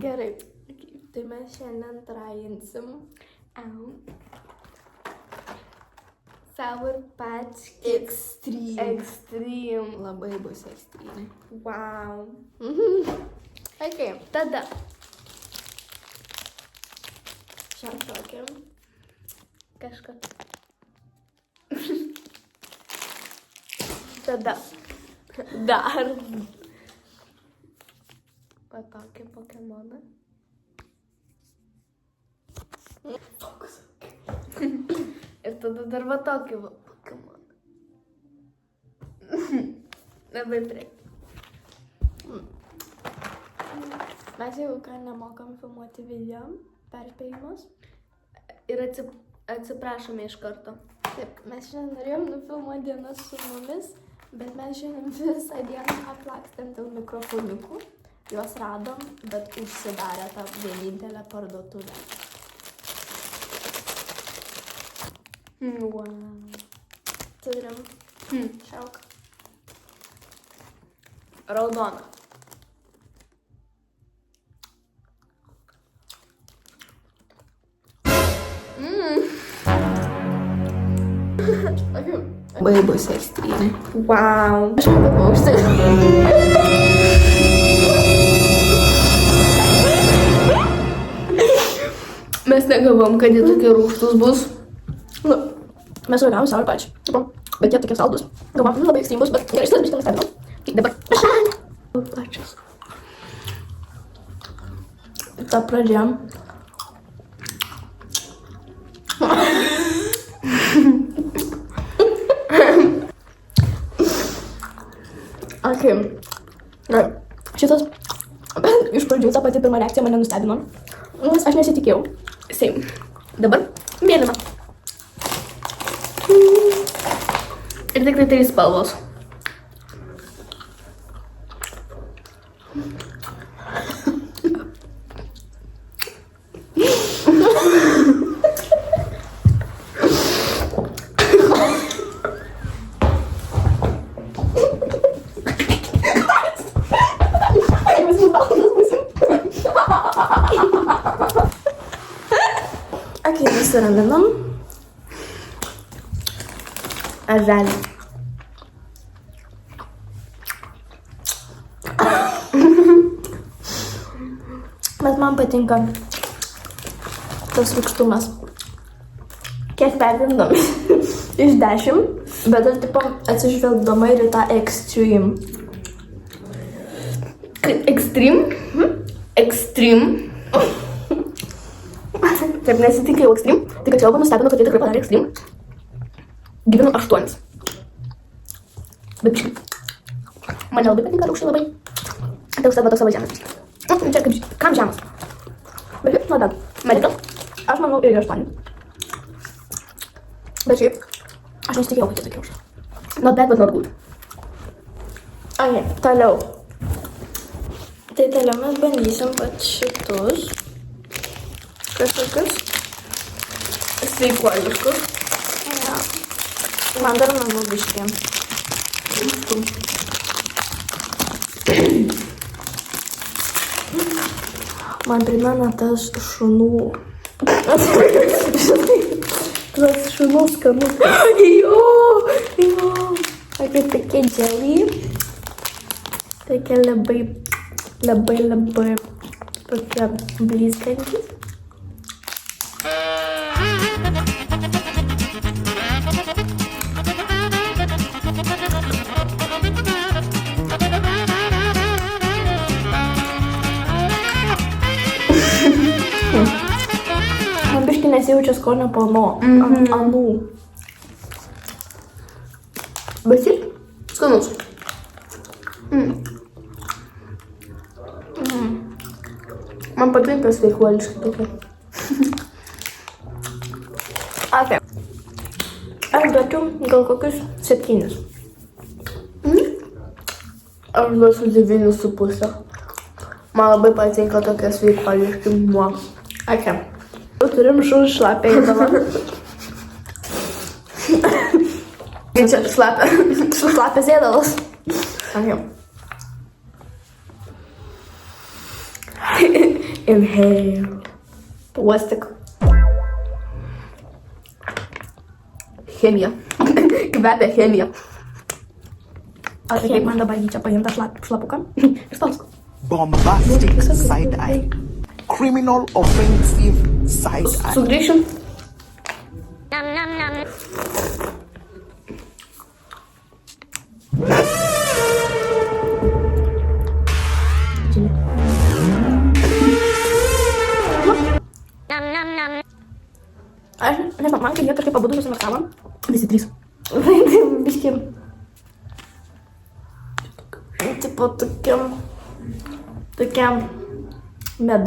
Gerai. Tai mes šiandien trajinsim Sour Patch Kids Extreme. Labai bus extreme. Wow. Ok, tada. Šaltokiam. Kažką. Tada. Dar. Va tokį Pokemoną. Ir tada dar va tokį Pokemoną. Labai prie. Mes jau ką nemokam filmuoti video, perspėjimas. Ir atsiprašome iš karto. Taip, mes šiandien norėjom nufilmuoti dienas su mumis, bet mes šiandien visą dieną aplakstėm dėl mikrofoniukų. Juos radom, bet užsidarė tą vienintelę parduotuvę. Wow. Turim šauką. Raudoną. Labai bus extreme. Wow. Aš nepapaušti. Mes negalvom, kad jie tokie rūgštus bus. Nu, mes važiavom Sour Patch. Bet jie tokie saldus. Galvom, labai ekstremus, bet gerai, šitas biškai nustebino. Tai dabar. Sour Patch'as. Ta pradžia. Ok. Gerai. Šitas. Iš pradžių ta pati pirma reakcija mane nustebino. Nes aš nesitikėjau. Same. Dabar mėlyna. Ir tik tai 3 spalvos. Ok, nusiraminam. Azelė. Bet man patinka tas rūgštumas. Kiek vertinam iš 10, bet aš tipo atsižvelgdama ir į tą extreme. Extreme? Extreme. Taip, nesitikėjau extreme, tai kad Jelba nustebino, kad jie tikrai padarė extreme. Gyvenu 8. Bet biškai. Mane labai patinka rūgščiai labai. Tai užtat va toks savo žemės. Čia kaip, kam žemas? Bet šiaip, nu, medikal. Aš manau irgi 8. Bet šiaip, aš nesitikėjau, kad jie tokie rūgščiai. Not bad, but not good. Ok, toliau. Tai toliau mes bandysim pat šitus. Kažkokius sveikuoliškus. Ja. Man dar namų biškė. Man primena tas šunų. Tas šunų skanus. Jo. Tokie dželį. Tokie labai tokie blizgantys. Man biškai nesijaučia skonio po anų. Bet šiaip skanus. Man patinka sveikuoliškai tokie. Ok. Aš duočiau gal kokius 7. Aš duosiu 9,5. Man labai patinka tokie sveikuoliški. Ok. Turim šunį šlapę įdamą. Čia šlapės ėdalas. Ok. Inhale. Uostyk. Chemija. Kvepia chemija. O tai kaip man dabar jį čia paimta šlapuką? Ir spausk. Bombastic side eye. Criminal offensive side eye. Sugrįšim. Aš nežinau, man kai jie kažkaip abudu susimaksavo. Visi trys. Biški. Tipo tokiam med.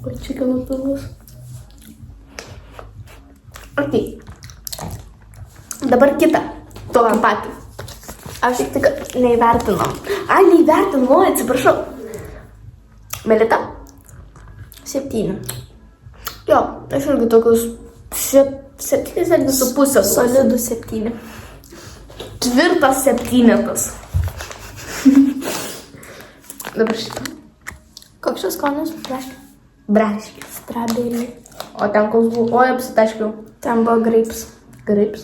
Oi, chicken noodles. Ok. Dabar kitą. Tokį patį. Aš tik neįvertinau. Neįvertinau, atsiprašau. Melita? 7. Jo, aš irgi tokius 7,5. Solidų 7. Tvirtas 7. Dabar šitą. Koks šis skonis? Braškė. Strawberry. O ten koks buvo? Oi, apsitaškiau. Ten buvo grapes. Grapes?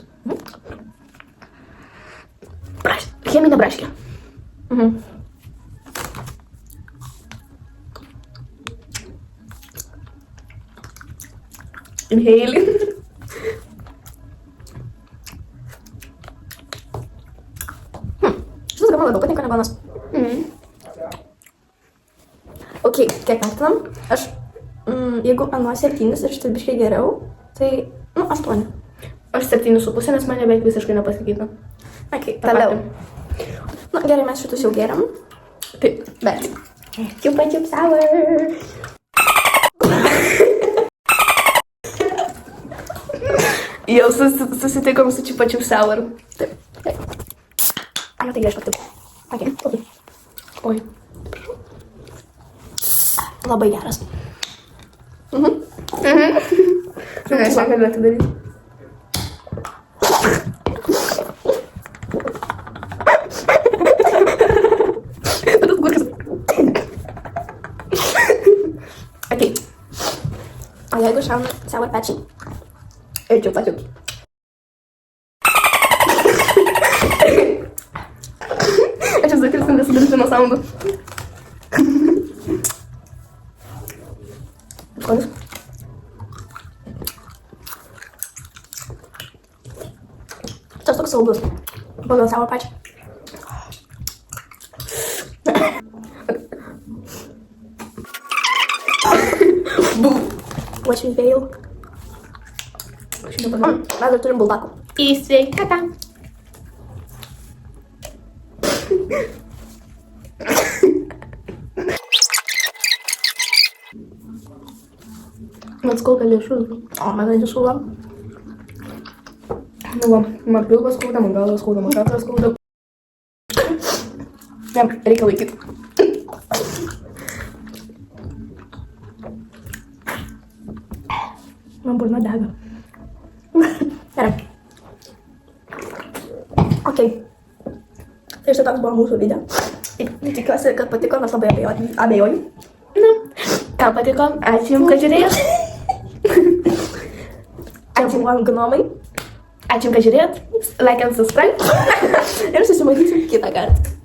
Cheminė braškė. Inhale. Šitas man labiau patinka negu anas. Ok, kiek vertinam? Aš, jeigu anuo 7 ir šitas biškai geriau, tai, 8. Aš 7,5, nes mane beveik visiškai nepasikeitė. Ok, toliau. Gerai, mes šitus jau geriam. Taip, bet. Čiupa čiup sour. Jau susitikom su čiupa čiup sour. Taip. Tai gerai, aš patinku. Ok, oi. Labai geras. Aš negaliu atidaryti. Okay. O jeigu šauna sour patchy? Ir čiupa čiup. Aš esu tikras, kad nesidaryti nuo soundų. Skonis? Tas toks saldus. Pagal sour patchy. Watch me fail. Mes dar turim buldakų. Į sveikatą. Man skauda liežuvį. O, man dantis skauda. Nu va, man pilvas skauda, man galvas skauda, man kaklas skauda. Jam, reikia laikyti. Man burna dega. Gerai. Ok. Tai štai toks buvo mūsų video. Tikiuosi, kad patiko, nes labai abejoju. Ką patiko? Ačiū jums, kad žiūrėjot. Ačiū man gnomai. Ačiū, kad žiūrėjot. Like and subscribe. Ir susimatysim kitą kartą.